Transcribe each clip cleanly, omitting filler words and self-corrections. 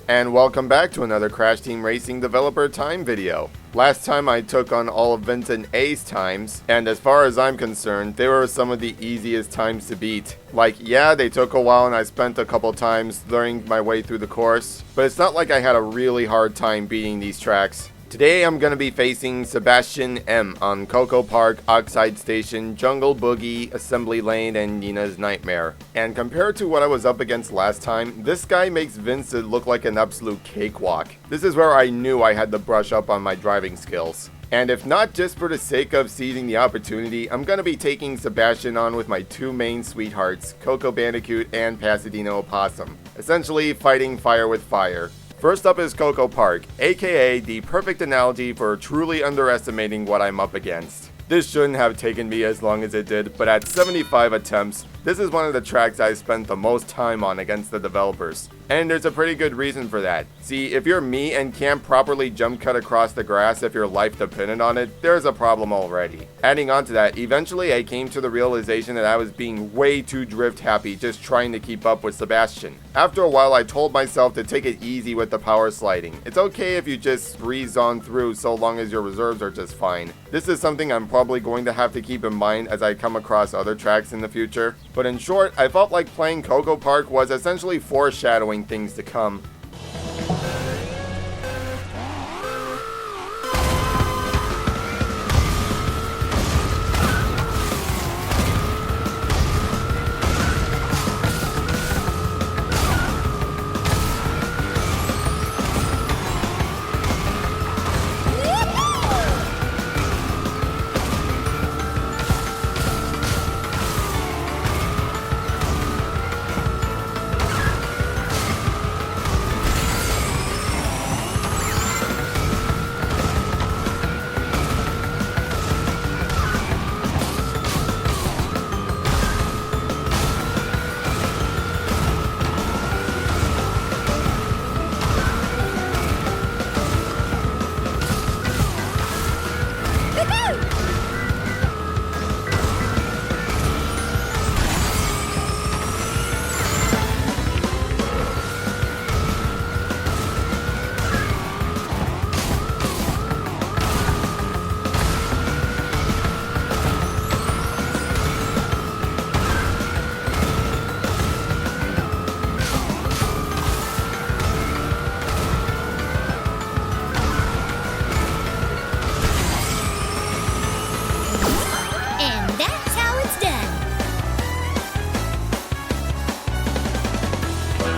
And welcome back to another Crash Team Racing developer time video. Last time I took on all of Vincent A's times, and as far as I'm concerned, they were some of the easiest times to beat. Like, yeah, they took a while and I spent a couple times learning my way through the course, but it's not like I had a really hard time beating these tracks. Today I'm going to be facing Sebastien M on Coco Park, Oxide Station, Jungle Boogie, Assembly Lane, and Nina's Nightmare. And compared to what I was up against last time, this guy makes Vincent look like an absolute cakewalk. This is where I knew I had to brush up on my driving skills. And if not just for the sake of seizing the opportunity, I'm going to be taking Sebastien on with my two main sweethearts, Coco Bandicoot and Pasadena Opossum, essentially fighting fire with fire. First up is Coco Park, aka the perfect analogy for truly underestimating what I'm up against. This shouldn't have taken me as long as it did, but at 75 attempts, this is one of the tracks I spent the most time on against the developers. And there's a pretty good reason for that. See, if you're me and can't properly jump cut across the grass if your life depended on it, there's a problem already. Adding on to that, eventually I came to the realization that I was being way too drift happy just trying to keep up with Sebastien. After a while I told myself to take it easy with the power sliding. It's okay if you just breeze on through so long as your reserves are just fine. This is something I'm probably going to have to keep in mind as I come across other tracks in the future. But in short, I felt like playing Coco Park was essentially foreshadowing things to come.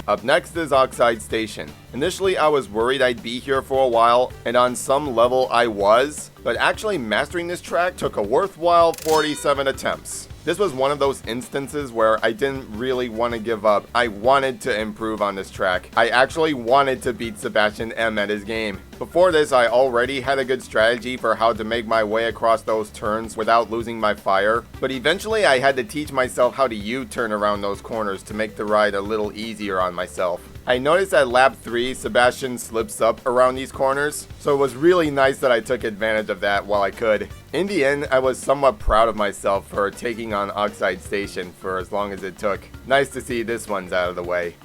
Up next is Oxide Station. Initially I was worried I'd be here for a while, and on some level I was, but actually mastering this track took a worthwhile 47 attempts. This was one of those instances where I didn't really want to give up. I wanted to improve on this track. I actually wanted to beat Sebastien M at his game. Before this, I already had a good strategy for how to make my way across those turns without losing my fire, but eventually I had to teach myself how to U-turn around those corners to make the ride a little easier on myself. I noticed at lap 3, Sebastien slips up around these corners, so it was really nice that I took advantage of that while I could. In the end, I was somewhat proud of myself for taking on Oxide Station for as long as it took. Nice to see this one's out of the way.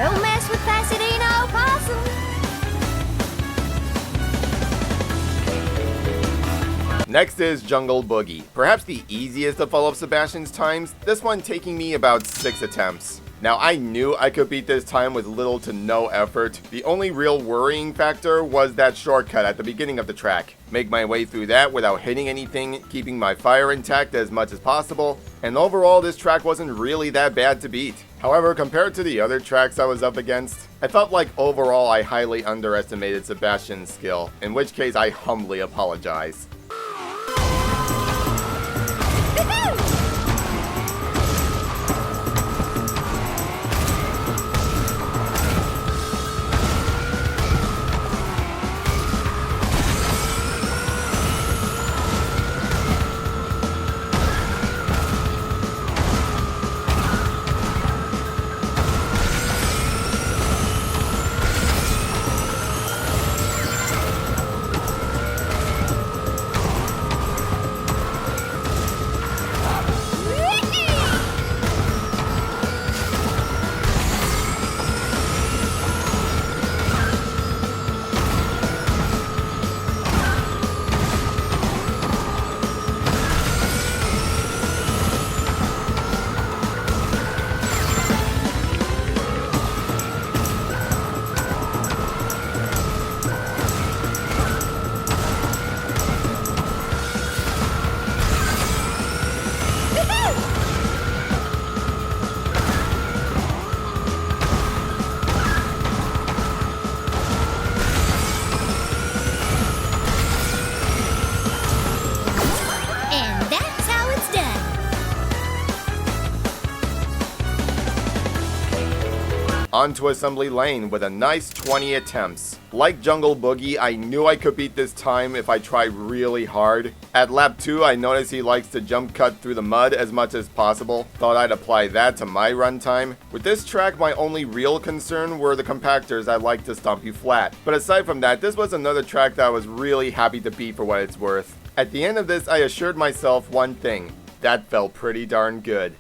Don't mess with Pasadena opossum. Next is Jungle Boogie. Perhaps the easiest of all of Sebastian's times, this one taking me about 6 attempts. Now I knew I could beat this time with little to no effort. The only real worrying factor was that shortcut at the beginning of the track. Make my way through that without hitting anything, keeping my fire intact as much as possible, and overall this track wasn't really that bad to beat. However, compared to the other tracks I was up against, I felt like overall I highly underestimated Sebastian's skill, in which case I humbly apologize. Onto assembly lane with a nice 20 attempts. Like Jungle Boogie, I knew I could beat this time if I tried really hard. At lap 2, I noticed he likes to jump cut through the mud as much as possible. Thought I'd apply that to my runtime. With this track, my only real concern were the compactors that like to stomp you flat. But aside from that, this was another track that I was really happy to beat for what it's worth. At the end of this, I assured myself one thing. That felt pretty darn good.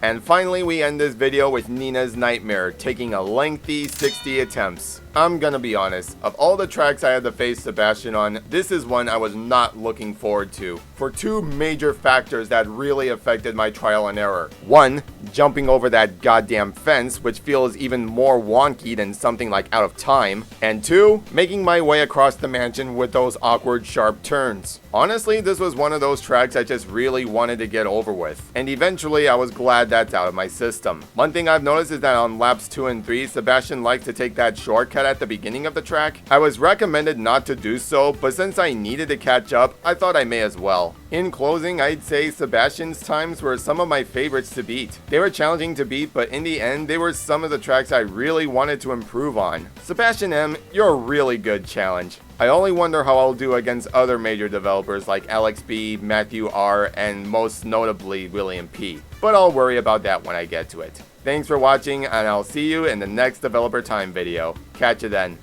And finally, we end this video with Nina's Nightmare, taking a lengthy 60 attempts. I'm gonna be honest, of all the tracks I had to face Sebastien on, this is one I was not looking forward to, for two major factors that really affected my trial and error. One, jumping over that goddamn fence, which feels even more wonky than something like Out of Time, and two, making my way across the mansion with those awkward sharp turns. Honestly, this was one of those tracks I just really wanted to get over with, and eventually I was glad that's out of my system. One thing I've noticed is that on laps 2 and 3, Sebastien likes to take that shortcut at the beginning of the track. I was recommended not to do so, but since I needed to catch up, I thought I may as well. In closing, I'd say Sebastien's times were some of my favorites to beat. They were challenging to beat, but in the end, they were some of the tracks I really wanted to improve on. Sebastien M, you're a really good challenge. I only wonder how I'll do against other major developers like Alex B, Matthew R, and most notably William P. But I'll worry about that when I get to it. Thanks for watching, and I'll see you in the next Developer Time video. Catch you then.